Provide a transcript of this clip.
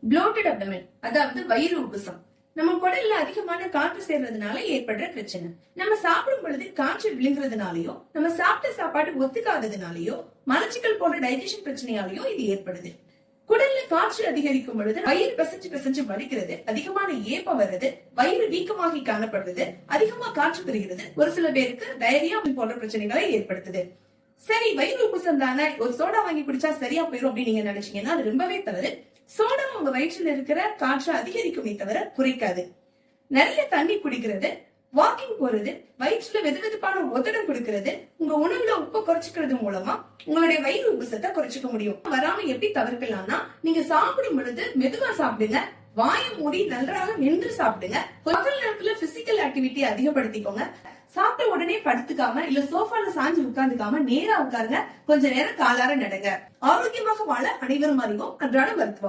bloated abdomen அதாவது வயிறு உப்புசம். நம்ம குடல்ல அதிகமான காற்று சேர்றதுனால ஏற்படுற பிரச்சனை. நம்ம சாப்பிடும் பொழுது காற்று விழுங்குறதுனாலயோ, நம்ம சாப்பிட்ட சாப்பாடு ஒத்துக்காததுனாலயோ, மலச்சிக்கல் போன்ற டைஜஷன் பிரச்சனையாலயோ இது ஏற்படுது. குடல்ல காற்று அதிகரிக்கும் பொழுது வயிறு பிசைஞ்சு வலிக்கிறது, அதிகமான ஏப்பம் வருது, வயிறு வீக்கமாகி காணப்படுறது, அதிகமா காற்று பெறுகிறது. ஒரு சில பேருக்கு டயரியா போன்ற பிரச்சனைகளை ஏற்படுத்துது. சரி, வயிறு உப்புசம் தானே, ஒரு சோடா வாங்கி குடிச்சா சரியா போயிடும் அப்படின்னு நீங்க நினைச்சீங்கன்னா அது ரொம்பவே தவறு. சோடா உங்க வயிற்றுல இருக்கிற காற்றை அதிகரிக்குமே தவிர குறைக்காது. நிறைய தண்ணி குடிக்கிறது, வாக்கிங் போறது, வயிற்றுல வெதுவெதுப்பான ஒத்தடம் கொடுக்கிறது, உங்க உணவுல உப்பு குறைச்சிக்கிறது மூலமா உங்களுடைய வயிறு உப்புசத்தை குறைச்சிக்க முடியும். வராம எப்படி தவிர்க்கலாம்னா, நீங்க சாப்பிடும் பொழுது மெதுவா சாப்பிடுங்க, வாயை மூடி நன்றாக நின்று சாப்பிடுங்க. பகல் நேரத்துல பிசிக்கல் ஆக்டிவிட்டி அதிகப்படுத்திக்கோங்க. சாப்பிட்ட உடனே படுத்துக்காம இல்ல சோஃபால சாஞ்சு உட்கார்ந்துக்காம நேரா உட்காருங்க. கொஞ்ச நேரம் காலார நடங்க. ஆரோக்கியமாக வாழ அனைவரும் அறிவோம். அன்றாட மருத்துவம்.